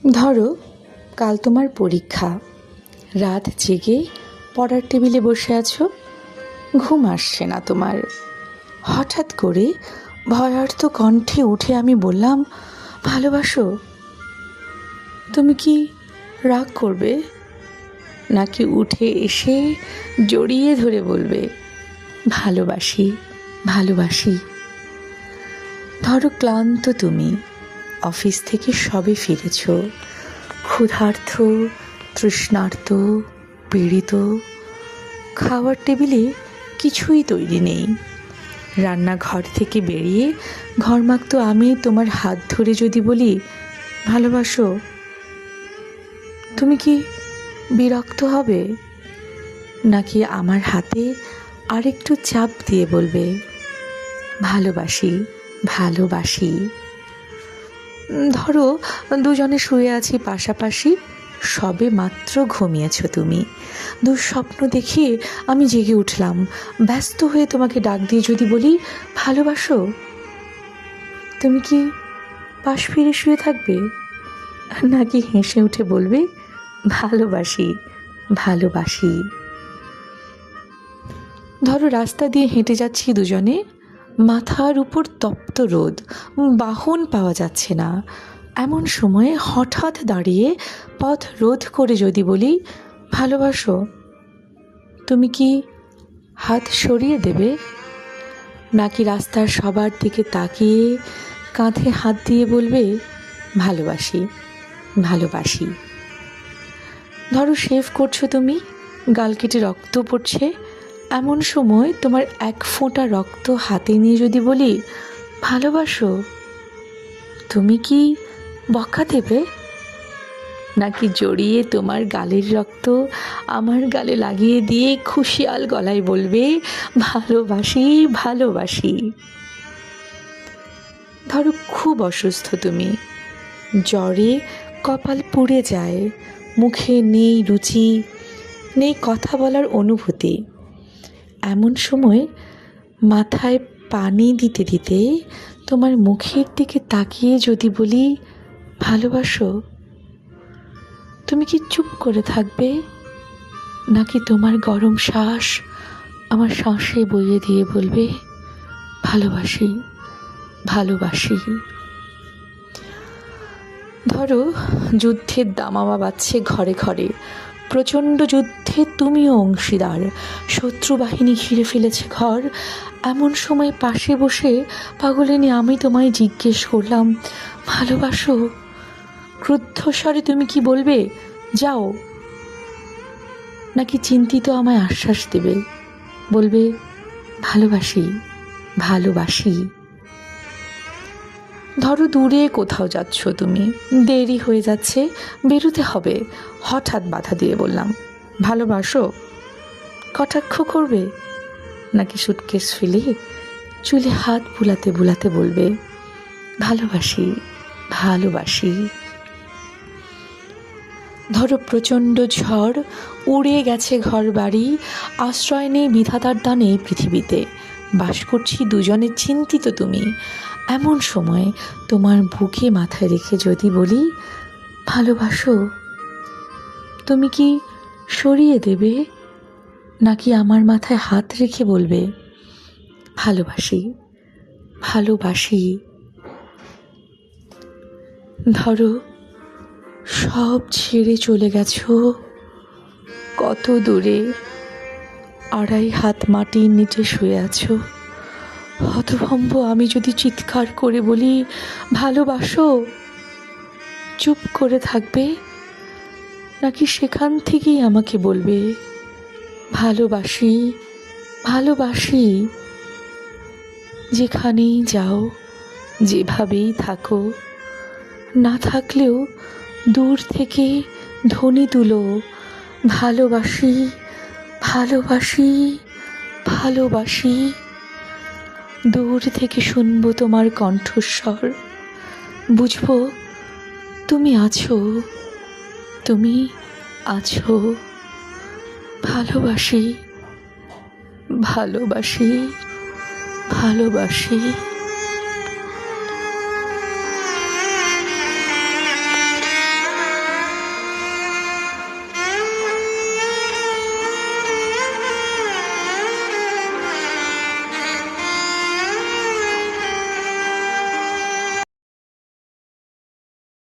ধরো কাল তোমার পরীক্ষা, রাত জেগে পড়ার টেবিলে বসে আছো, ঘুম আসছে না তোমার। হঠাৎ করে ভয়ার্ত কণ্ঠে উঠে আমি বললাম, ভালোবাসো। তুমি কি রাগ করবে, নাকি উঠে এসে জড়িয়ে ধরে বলবে ভালোবাসি ভালোবাসি? ধরো ক্লান্ত তুমি, অফিস থেকে সবে ফিরেছ, ক্ষুধার্ত, তৃষ্ণার্ত, পীড়িত। খাওয়ার টেবিলে কিছুই তৈরি নেই। রান্নাঘর থেকে বেরিয়ে ঘরমাক্ত আমি তোমার হাত ধরে যদি বলি ভালোবাসো, তুমি কি বিরক্ত হবে, নাকি আমার হাতে আরেকটু চাপ দিয়ে বলবে ভালোবাসি ভালোবাসি? ধরো দুজনে শুয়ে আছি পাশাপাশি, সবে মাত্র ঘুমিয়েছ তুমি। দুঃস্বপ্ন দেখিয়ে আমি জেগে উঠলাম, ব্যস্ত হয়ে তোমাকে ডাক দিয়ে যদি বলি ভালোবাসো, তুমি কি পাশ ফিরে শুয়ে থাকবে, নাকি হেসে উঠে বলবে ভালোবাসি ভালোবাসি? ধরো রাস্তা দিয়ে হেঁটে যাচ্ছি দুজনে, মাথার উপর তপ্ত রোদ, বাহন পাওয়া যাচ্ছে না। এমন সময়ে হঠাৎ দাঁড়িয়ে পথ রোধ করে যদি বলি ভালোবাসো, তুমি কি হাত সরিয়ে দেবে, নাকি রাস্তার সবার দিকে তাকিয়ে কাঁধে হাত দিয়ে বলবে ভালোবাসি ভালোবাসি? ধরো শেভ করছো তুমি, গাল কেটে রক্ত পড়ছে। এমন সময় তোমার এক ফোঁটা রক্ত হাতে নিয়ে যদি বলি ভালোবাসো, তুমি কি বকা দেবে, নাকি জড়িয়ে তোমার গালের রক্ত আমার গালে লাগিয়ে দিয়ে খুশিয়াল গলায় বলবে ভালোবাসি ভালোবাসি? ধরো খুব অসুস্থ তুমি, জ্বরে কপাল পুড়ে যায়, মুখে নেই রুচি, নেই কথা বলার অনুভূতি। এমন সময় মাথায় পানি দিতে দিতে তোমার মুখের দিকে তাকিয়ে যদি বলি ভালোবাসো, তুমি কি চুপ করে থাকবে, নাকি তোমার গরম শ্বাস আমার শ্বাসে বইয়ে দিয়ে বলবে ভালোবাসি ভালোবাসি? ধরো যুদ্ধের দামামা বাজছে ঘরে ঘরে, প্রচণ্ড যুদ্ধে তুমিও অংশীদার, শত্রু বাহিনী ঘিরে ফেলেছে ঘর। এমন সময় পাশে বসে পাগলিনী আমি তোমায় জিজ্ঞেস করলাম ভালোবাসো, ক্রুদ্ধ স্বরে তুমি কি বলবে যাও, নাকি চিন্তিত আমায় আশ্বাস দেবে, বলবে ভালোবাসি ভালোবাসি? ধরো দূরে কোথাও যাচ্ছ তুমি, দেরি হয়ে যাচ্ছে, বেরোতে হবে, হঠাৎ বাধা দিয়ে বললাম ভালোবাসো, কটাক্ষ করবে, নাকি সুটকেস ফেলে চুলে হাত বুলাতে বুলাতে বলবে ভালোবাসি ভালোবাসি? ধরো প্রচণ্ড ঝড়, উড়ে গেছে ঘর বাড়ি, আশ্রয় নেই বিধাতার দানে পৃথিবীতে, বাস করছি দুজনে চিন্তিত তুমি। এমন সময় তোমার বুকে মাথায় রেখে যদি বলি ভালোবাসো, তুমি কি সরিয়ে দেবে, নাকি আমার মাথায় হাত রেখে বলবে ভালোবাসি ভালোবাসি? ধরো সব ছেড়ে চলে গেছো কত দূরে, 2.5 হাত মাটির নিচে শুয়ে আছো। হতভম্ব আমি যদি চিৎকার করে বলি ভালোবাসো, চুপ করে থাকবে, নাকি সেখান থেকেই আমাকে বলবে ভালোবাসি ভালোবাসি? যেখানেই যাও, যেভাবেই থাকো, না থাকলেও দূর থেকে ধ্বনি তুলো ভালোবাসি ভালোবাসি ভালোবাসি। দূর থেকে শুনবো তোমার কণ্ঠস্বর, বুঝবো তুমি আছো, তুমি আছো। ভালোবাসি ভালোবাসি ভালোবাসি।